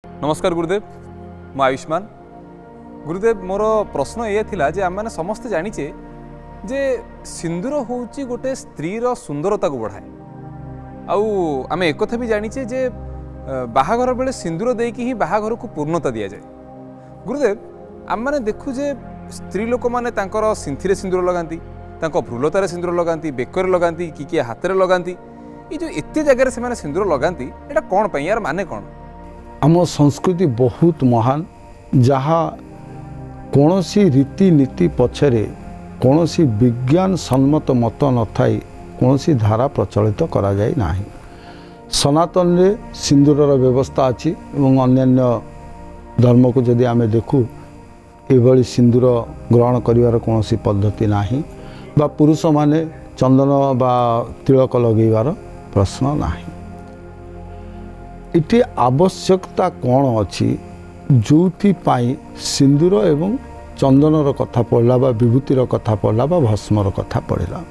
नमस्कार गुरुदेव मु आयुष्मान। गुरुदेव मोर प्रश्न ये थिला जे आम समस्ते जानिचे जे सिंदूर होउची गोटे स्त्रीर सुंदरता को बढ़ाए आउ आम एक भी जानिचे जे बाहाघर बेले सिंदूर देकी ही बाहाघर को पूर्णता दि जाए। गुरुदेव आम मैंने देखु जे स्त्री लोक मैंने तांकर सिंथी सिंदूर लगाती भ्रुलतार सिंदूर लगाती बेकर लगाती किए हाथ में लगाती ये जो एत जगह से सिंदूर लगाती एटा कौन पाई यार माने कौन? आम संस्कृति बहुत महान जहाँ कौन सी रीतिनीति पछरे कौन सी विज्ञान सम्मत मत न थाई कौन सी धारा प्रचलित करा जाए नाही। सनातन रे सिंदूरर व्यवस्था अच्छी और अन्यान्य धर्म को जदि आमे देखू एभली सिंदूर ग्रहण करिवार कौन सी पद्धति नाही बा पुरुष माने चंदन बा तिलक लगेबार प्रश्न नाही। इति आवश्यकता कौन अच्छी जो सिंदूर एवं चंदनर कथा पढ़ला बा विभूतिर कथा पढ़ला बा भस्मर कथा पढ़ला।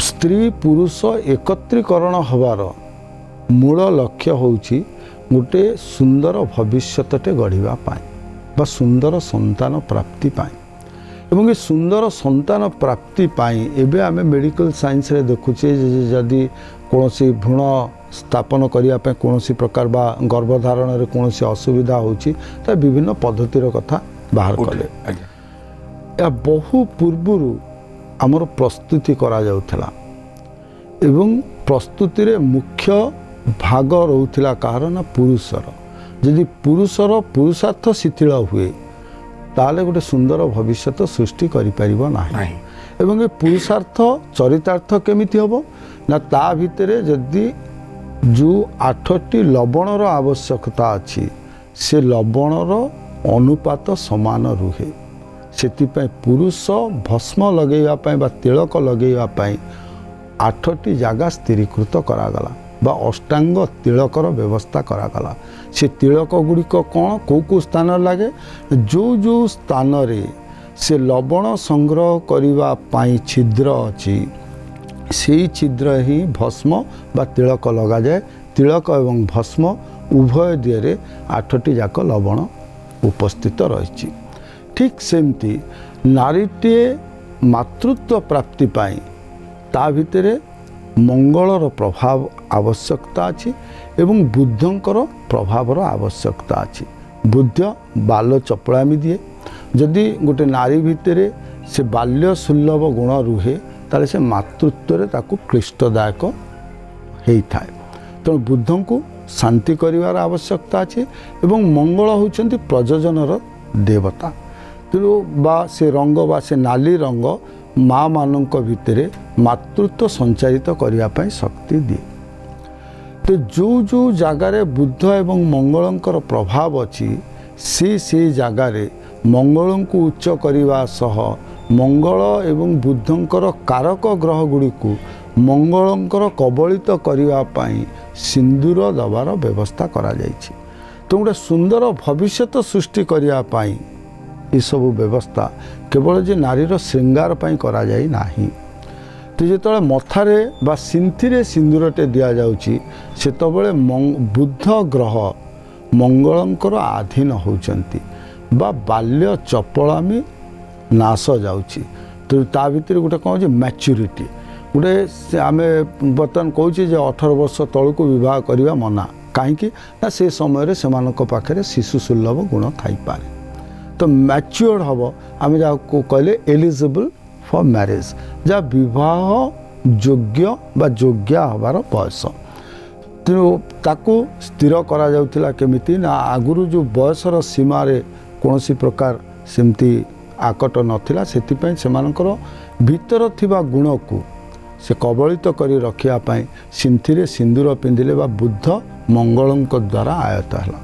स्त्री पुरुष एकत्रीकरण हबार मूल लक्ष्य होउची गोटे सुंदर भविष्यते गढ़ा बा सुंदर संतान प्राप्ति पाई एवं सुंदर संतान प्राप्ति पाई एबे आमे मेडिकल साइंस रे देखुचे जदि कौन सी भ्रूण स्थापन करने कौन प्रकार बा गर्भधारण में कौन असुविधा होची तो विभिन्न पद्धतिर कथा बाहर कले। या बहु पूर्वरु आमर प्रस्तुति करा जाउथला एवं प्रस्तुति रे मुख्य भाग रहउथला कार ना पुरुषर। यदि पुरुषर पुरुषार्थ शिथिल हुए ताले गोटे सुंदर भविष्य सृष्टि करि परिबो नाही। एवं ये पुरुषार्थ चरितार्थ केमिति हबो ना ता भितरे जदि जो 8टी लवणर आवश्यकता अच्छी से लवणर अनुपात समान रुहे से पुरुष भस्म लगेवाई बा तिलक लगेवाई 8टी जगह स्थिरीकृत करागला बा अष्टांग तिलकर व्यवस्था करागला। से तिलक गुड़िक कौन कौ स्थान लगे जो जो स्थान रे से लवण संग्रह करने छिद्र अच्छी से छिद्र ही भस्म बा तिलक लगा जाए। तिलक एवं भस्म उभय दिए 8टी जाक लवण उपस्थित रही। ठीक सेमती नारीटे मातृत्व प्राप्ति पाई ता भितरे मंगलर प्रभाव आवश्यकता अच्छी एवं बुद्धंकर प्रभावर आवश्यकता अच्छी। बुद्ध बाल्य चपड़ामी दिए जदि गोटे नारी भितरे से बाल्य सुलभ गुण रुहे ताले से मातृत्व ताकू क्लिष्टदायक होता है। तेणु बुद्धं को शांति करिवार आवश्यकता अच्छे एवं मंगल होउछंती प्रजोजनर देवता। तेणु बा से रंग बा से नाली रंग माँ मानक भितरे मातृत्व संचारित करिया पई शक्ति दिए। तो जो जो जगार बुद्ध एवं मंगलंकर प्रभाव अच्छी से जगार मंगल को उच्च करने सह मंगल एवं बुद्धंकर कारक ग्रह गुड़ी को मंगलंकर कबलित करने सिंदूर दबार व्यवस्था करा जाइछि। तो गोटे सुंदर भविष्य सृष्टि करने ये सब व्यवस्था केवल जे नारीर श्रृंगार पाई करा जाई नाही। तो जो मथारे बा सिंथी सिंदूरटे दिया जाउछि सेतबेले बुद्ध ग्रह मंगलंकर आधीन होउचंती बा बाल्य चपलामी नाश जाउछि। तो ता भितर गोटे कौन मैच्योरिटी गोटे आम बर्तमान कहूँ 18 वर्ष तलू को विवाह करने मना कहीं से समय से पाखे शिशु सुलभ गुण थाईपे। तो मैच्योर्ड हम आम जहाँ कहले एलिजिबल फॉर मैरिज जहाँ विवाह योग्य बा योग्य हबार बयस। तेणु ताकू स्थिर करा जाउथिला केमिति ना आगुरु जो बयसर सीमार कौन प्रकार सेमती आकट नथिला सेतिपई सेमानकर भीतर थिबा गुण को से कबलित करी रखिया पई सिंथीरे सिंदूर पिंधिले बा बुद्ध मंगलंक द्वारा आयत हला।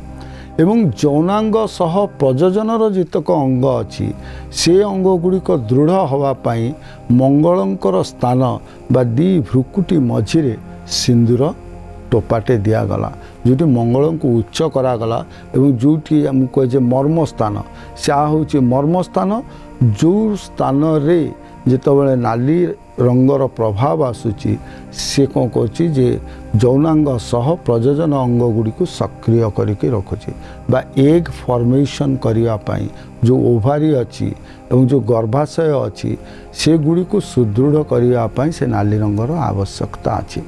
एवं जौनांग सह प्रजोजनर जितक अंग अच्छी से अंग गुड़िक दृढ़ हवापाई मंगलंकर स्थान बा दी भ्रुकुटी मझिरे सिंदूर टोपाटे दिगला जो मंगल को उच्च करागला एवं जो कहे मर्म स्थान से हूँ मर्म स्थान जो स्थान रे जितेबाला नाली रंगर प्रभाव आसूची सी कौन कर यौनांग सह प्रजनन अंग गुड़ी को सक्रिय करके रखुची बा एग फॉर्मेशन करने जो ओभारी अच्छी एवं जो गर्भाशय अच्छी से गुड़ी को सुदृढ़ करने से नाली रंगर आवश्यकता अच्छी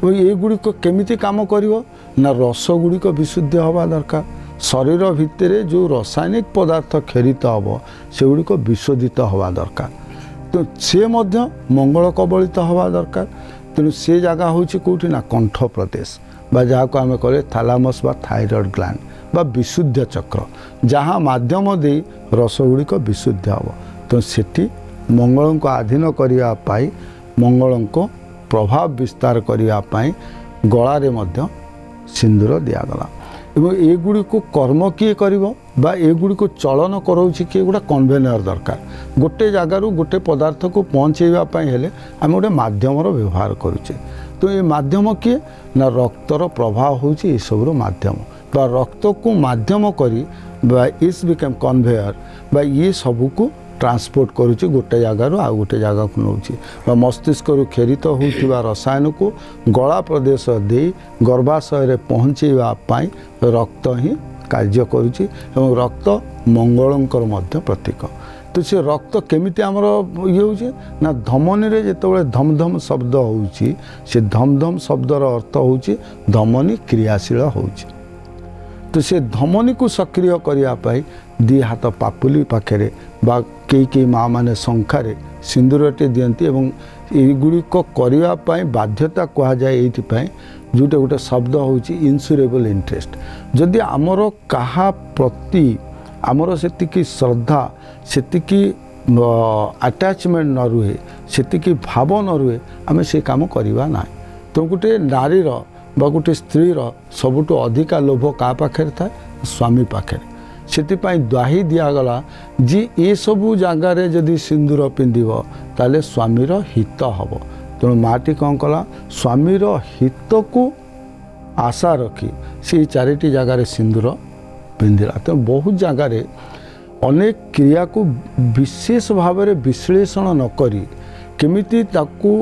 ये गुड़ी को केमिति काम करिवो ना रस गुड़ी को विशुद्ध हवा दरकार शरीर भितर जो रासायनिक पदार्थ खेरित हम से गुड़ी को विशोधित हवा दरकार तो सी मंगल कबलित हवा दरकार तेणु से जगह हूँ कौटी ना कंठ प्रदेश जहाँ को आम कहे थालामस बा थायरॉइड ग्लैंड बा विशुद्ध चक्र जहाँ माध्यम दे रस गुड़िक विशुद्ध हम तो सेठी मंगल को आधीन करने मंगल को प्रभाव विस्तार करने गलारे मध्य सिंदूर दिगला एवं एगुड़ी को कर्म किए करिवो बा एगुड़ी को चलन कराउछि किए गोटे कन्वेनर दरकार गोटे जगार गोटे पदार्थ को पहुँचेवाई हेले आम गोटे माध्यम व्यवहार करुचे तो ये माध्यम किए ना रक्तर प्रभाव होउछि ए सबरो माध्यम बा रक्त को माध्यम करी बा इस बिकम कन्वेयर बा ये सबू को ट्रांसपोर्ट करुच्ची गोटे जगार आ गोटे जगह को नौ मस्तिष्क खेरित होता रसायन को गला प्रदेश दे गर्भाशय पहुँचवाई रक्त ही कार्य करुच्ची एवं रक्त मंगलंकर मध्य प्रतीक तो से रक्त केमिति आमर ये होची ना धमनी रे जेतबेले धम धम शब्द होची से धम धम शब्दर अर्थ होची धमनी क्रियाशील होची तो से धमनी को सक्रिय करने दी हाथ पापुली पाखे बा कई माँ मैंने शंखारे सिंदूरटे दियंती एवं युड़िक करने बाध्यता कहुए ये जोटा गोटे शब्द हूँ इन्स्योरेबल इंटरेस्ट जदि आमर कहा प्रति आमर से श्रद्धा से अटैचमेंट न रुहे से भाव न रुहे आम से कम करवा ना तो गोटे नारीर बा गोटे स्त्रीर सबुठ अधिका लोभ क्या पाखे था स्वामी पाखे से द्वाही दिगला जी ये सबू जगार जदि सिंदूर पिंधिब ताले स्वामीर हित हम तेणु माटी कौन कला स्वामीर हित को आशा रखी से चारिटी जगार सिंदूर पिंधिला तेणु बहुत जगार अनेक क्रिया को विशेष भाव में विश्लेषण नक केमिति ताकू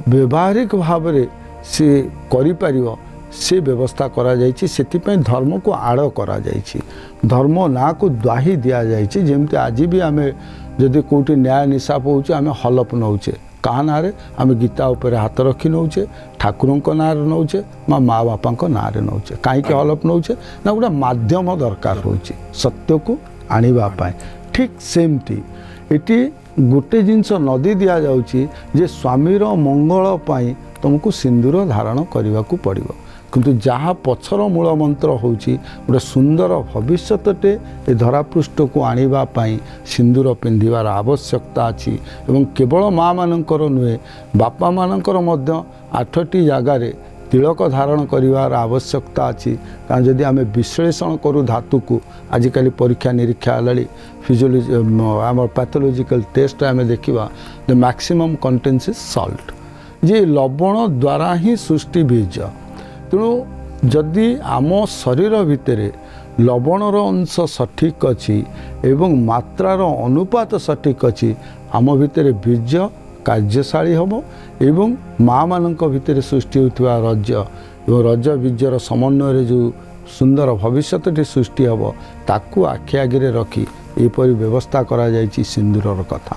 व्यवहारिक भाव में से करिपारिव से व्यवस्था करा जायछि सेतिपय धर्म को आड़ करा जायछि धर्म ना को द्वाही दिया जायछि जेमति आज भी आमे जदि कोठी न्याय निशाप होउछि आमे हलप नउछे कहा ना रे आमे गीता ऊपर हाथ रखी नउछे ठाकुरों को ना रे नउछे माँ बापा को ना रे नउछे काहे के हलप नउछे ना गोटे माध्यम दरकार होउछि सत्य को आनिबा पाए ठीक सेमती एटी गोटे जिनस नदी दिया जाउछि जे स्वामीर मंगल पाई तुमको सिंदूर धारण करने को पड़ो किंतु जहाँ पछर मूल मंत्र होउछि गोटे सुंदर भविष्यते ए धरापृष्ठ को आनिबाई सिंदूर पिंधिबार आवश्यकता अच्छी एवं केवल माँ मानकर नुहे बापा मानकर मध्य 8टी जगार तिलक धारण करिवार आवश्यकता अच्छी कारण जदि आम विश्लेषण करूँ धातु को आजिकल परीक्षा निरीक्षा हलाली फिजियोलॉजी आम पैथोलॉजिकल टेस्ट आम देखा the maximum contents is salt जे लवण द्वारा ही सृष्टि बीज तेणु जदि आम शरीर भितर लवणर अंश सठिक अच्छी एवं मात्रार अनुपात सठिक अच्छी आम भितर बीज कार्यशाली हम एवं माँ मानक भितर सृष्टि होता रज एवं रज बीजर समन्वय जो सुंदर भविष्यटी सृष्टि हम ताकू आखि आगे रखी एपरी व्यवस्था करा जायछि सिंदूरर कथा।